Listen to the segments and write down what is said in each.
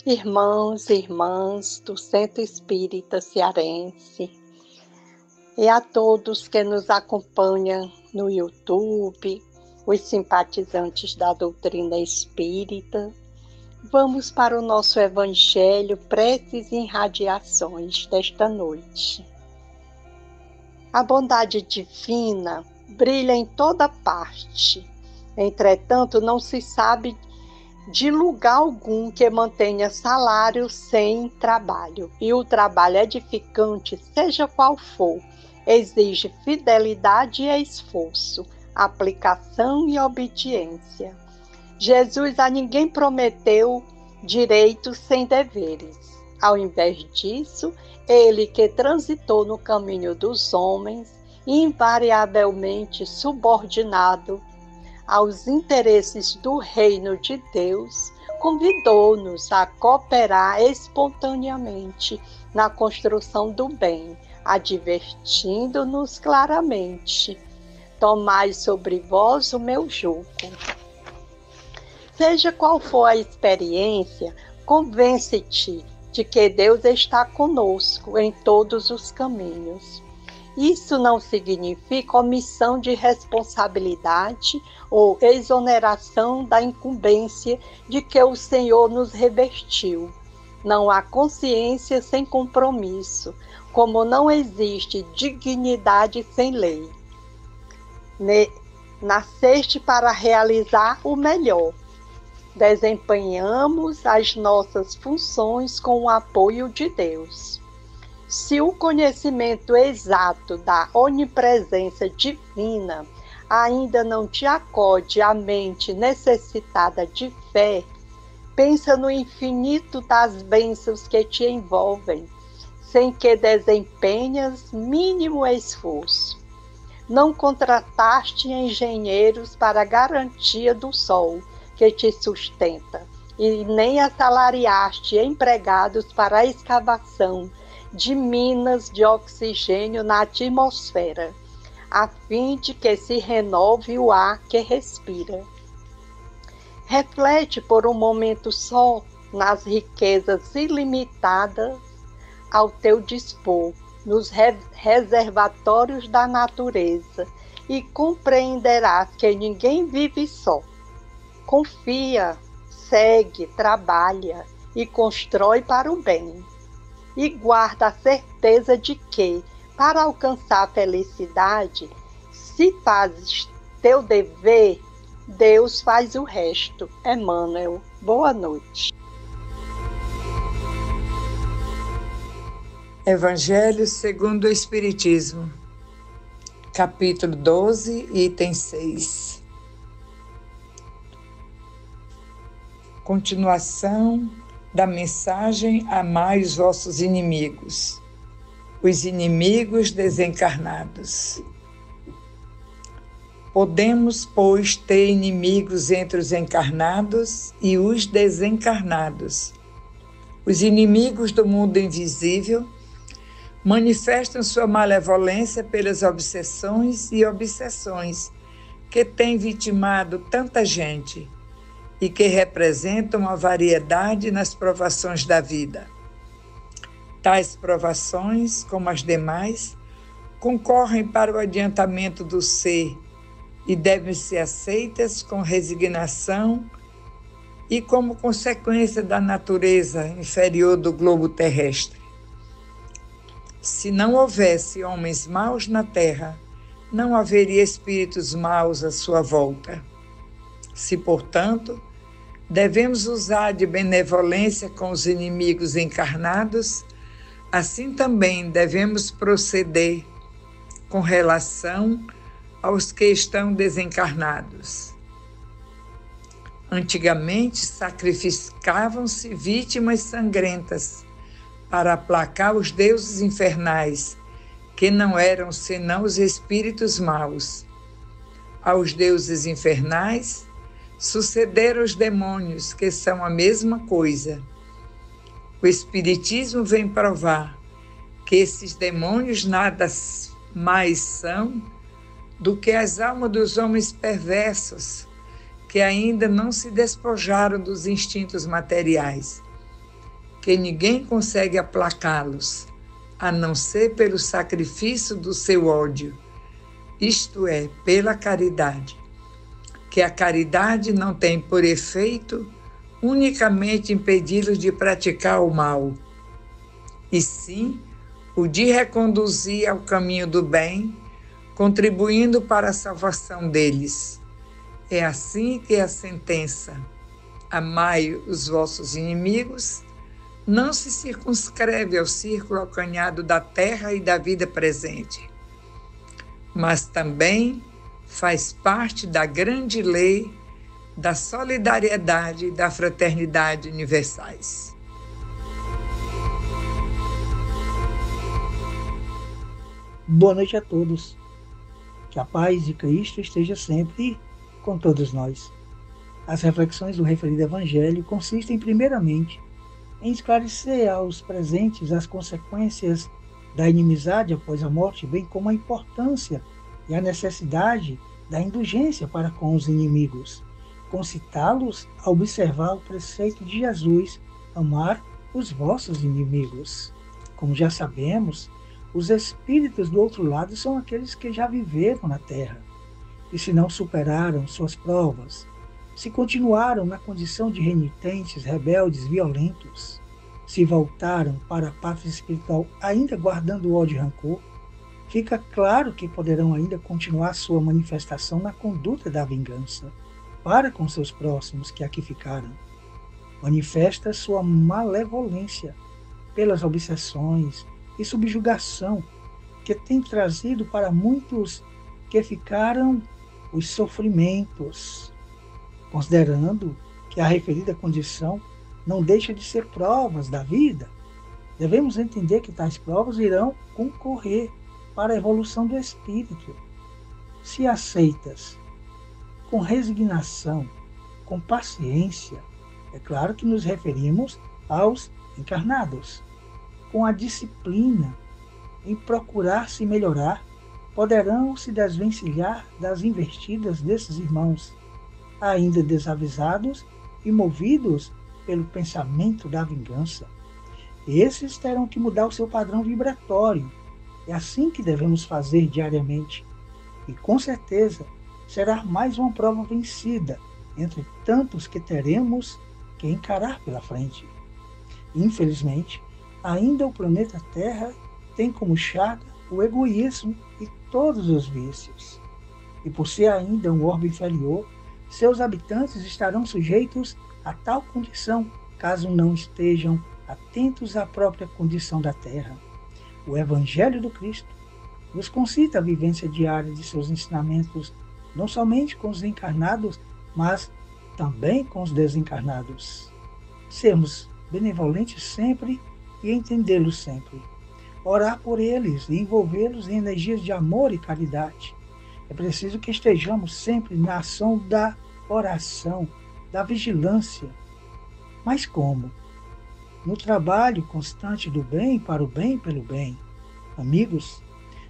Irmãos e irmãs do Centro Espírita Cearense, e a todos que nos acompanham no YouTube, os simpatizantes da doutrina espírita, vamos para o nosso Evangelho, preces e irradiações desta noite. A bondade divina brilha em toda parte, entretanto não se sabe de lugar algum que mantenha salário sem trabalho. E o trabalho edificante, seja qual for, exige fidelidade e esforço, aplicação e obediência. Jesus a ninguém prometeu direitos sem deveres. Ao invés disso, ele que transitou no caminho dos homens, invariavelmente subordinado aos interesses do reino de Deus, convidou-nos a cooperar espontaneamente na construção do bem, advertindo-nos claramente: tomai sobre vós o meu jugo. Seja qual for a experiência, convence-te de que Deus está conosco em todos os caminhos. Isso não significa omissão de responsabilidade ou exoneração da incumbência de que o Senhor nos revestiu. Não há consciência sem compromisso, como não existe dignidade sem lei. Nasceste para realizar o melhor. Desempenhamos as nossas funções com o apoio de Deus. Se o conhecimento exato da onipresença divina ainda não te acode à mente necessitada de fé, pensa no infinito das bênçãos que te envolvem, sem que desempenhas mínimo esforço. Não contrataste engenheiros para a garantia do sol que te sustenta, e nem assalariaste empregados para a escavação de minas de oxigênio na atmosfera, a fim de que se renove o ar que respira. Reflete por um momento só nas riquezas ilimitadas ao teu dispor, nos reservatórios da natureza, e compreenderás que ninguém vive só. Confia, segue, trabalha e constrói para o bem. E guarda a certeza de que, para alcançar a felicidade, se fazes teu dever, Deus faz o resto. Emmanuel, boa noite. Evangelho segundo o Espiritismo, capítulo 12, item 6. Continuação da mensagem: amai os vossos inimigos, os inimigos desencarnados. Podemos, pois, ter inimigos entre os encarnados e os desencarnados. Os inimigos do mundo invisível manifestam sua malevolência pelas obsessões e obsessões que têm vitimado tanta gente e que representam uma variedade nas provações da vida. Tais provações, como as demais, concorrem para o adiantamento do ser e devem ser aceitas com resignação e como consequência da natureza inferior do globo terrestre. Se não houvesse homens maus na terra, não haveria espíritos maus à sua volta. Se, portanto, devemos usar de benevolência com os inimigos encarnados, assim também devemos proceder com relação aos que estão desencarnados. Antigamente sacrificavam-se vítimas sangrentas para aplacar os deuses infernais, que não eram senão os espíritos maus. Aos deuses infernais sucederam os demônios, que são a mesma coisa. O Espiritismo vem provar que esses demônios nada mais são do que as almas dos homens perversos, que ainda não se despojaram dos instintos materiais. que ninguém consegue aplacá-los, a não ser pelo sacrifício do seu ódio, isto é, pela caridade. Que a caridade não tem por efeito unicamente impedi-los de praticar o mal, e sim o de reconduzir ao caminho do bem, contribuindo para a salvação deles. É assim que a sentença "Amai os vossos inimigos" não se circunscreve ao círculo acanhado da terra e da vida presente, mas também faz parte da grande lei da solidariedade e da fraternidade universais. Boa noite a todos. Que a paz de Cristo esteja sempre com todos nós. As reflexões do referido Evangelho consistem, primeiramente, em esclarecer aos presentes as consequências da inimizade após a morte, bem como a importância e a necessidade da indulgência para com os inimigos, concitá-los a observar o preceito de Jesus, amar os vossos inimigos. Como já sabemos, os espíritos do outro lado são aqueles que já viveram na Terra, e se não superaram suas provas, se continuaram na condição de renitentes, rebeldes, violentos, se voltaram para a pátria espiritual ainda guardando ódio e rancor, fica claro que poderão ainda continuar sua manifestação na conduta da vingança para com seus próximos que aqui ficaram. Manifesta sua malevolência pelas obsessões e subjugação que tem trazido para muitos que ficaram os sofrimentos, considerando que a referida condição não deixa de ser provas da vida. Devemos entender que tais provas irão concorrer para a evolução do espírito. Se aceitas com resignação, com paciência, é claro que nos referimos aos encarnados, com a disciplina em procurar se melhorar, poderão se desvencilhar das investidas desses irmãos, ainda desavisados e movidos pelo pensamento da vingança. Esses terão que mudar o seu padrão vibratório. É assim que devemos fazer diariamente. E com certeza será mais uma prova vencida entre tantos que teremos que encarar pela frente. Infelizmente, ainda o planeta Terra tem como chaga o egoísmo e todos os vícios. E por ser ainda um orbe inferior, seus habitantes estarão sujeitos a tal condição, caso não estejam atentos à própria condição da Terra. O Evangelho do Cristo nos concita a vivência diária de seus ensinamentos, não somente com os encarnados, mas também com os desencarnados. Sermos benevolentes sempre e entendê-los sempre. Orar por eles e envolvê-los em energias de amor e caridade. É preciso que estejamos sempre na ação da oração, da vigilância. Mas como? No trabalho constante do bem para o bem pelo bem. Amigos,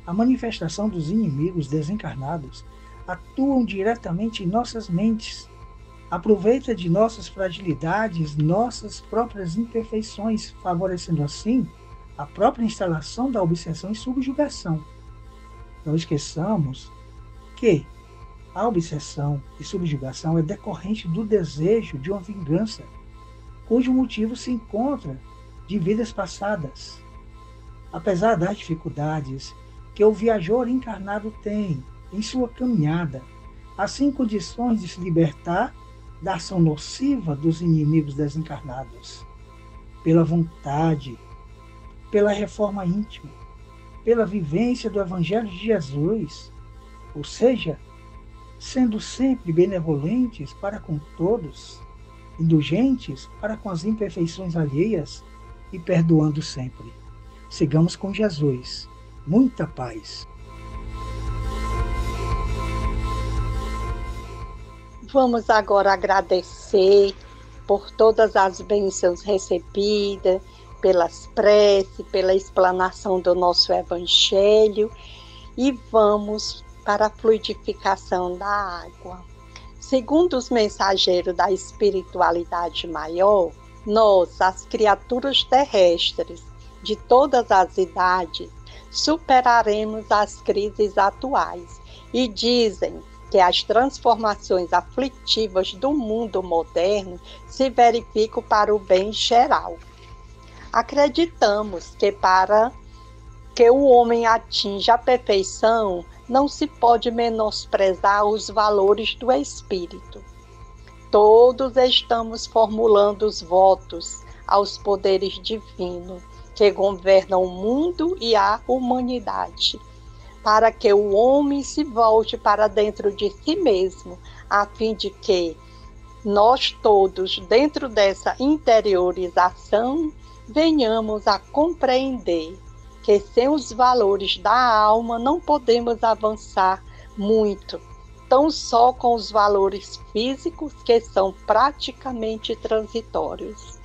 a manifestação dos inimigos desencarnados atuam diretamente em nossas mentes. Aproveita de nossas fragilidades, nossas próprias imperfeições, favorecendo assim a própria instalação da obsessão e subjugação. Não esqueçamos que a obsessão e subjugação é decorrente do desejo de uma vingança, cujo motivo se encontra de vidas passadas. Apesar das dificuldades que o viajor encarnado tem em sua caminhada, assim condições de se libertar da ação nociva dos inimigos desencarnados, pela vontade, pela reforma íntima, pela vivência do Evangelho de Jesus, ou seja, sendo sempre benevolentes para com todos, indulgentes para com as imperfeições alheias e perdoando sempre. Sigamos com Jesus. Muita paz. Vamos agora agradecer por todas as bênçãos recebidas, pelas preces, pela explanação do nosso Evangelho, e vamos para a fluidificação da água. Segundo os mensageiros da espiritualidade maior, nós, as criaturas terrestres, de todas as idades, superaremos as crises atuais e dizem que as transformações aflitivas do mundo moderno se verificam para o bem geral. Acreditamos que para que o homem atinja a perfeição, não se pode menosprezar os valores do espírito. Todos estamos formulando os votos aos poderes divinos que governam o mundo e a humanidade, para que o homem se volte para dentro de si mesmo, a fim de que nós todos, dentro dessa interiorização, venhamos a compreender que sem os valores da alma não podemos avançar muito, tão só com os valores físicos que são praticamente transitórios.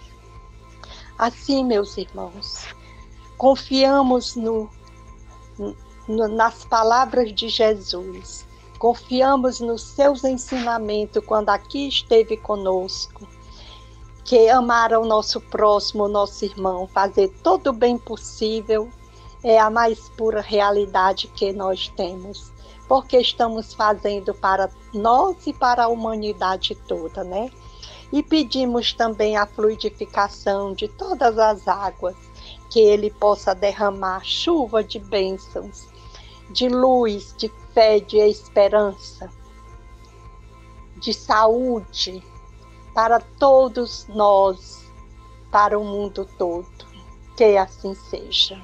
Assim, meus irmãos, confiamos nas palavras de Jesus, confiamos nos seus ensinamentos quando aqui esteve conosco, que amar ao nosso próximo, o nosso irmão, fazer todo o bem possível, é a mais pura realidade que nós temos, porque estamos fazendo para nós e para a humanidade toda, né? E pedimos também a fluidificação de todas as águas, que Ele possa derramar chuva de bênçãos, de luz, de fé, de esperança, de saúde, para todos nós, para o mundo todo. Que assim seja.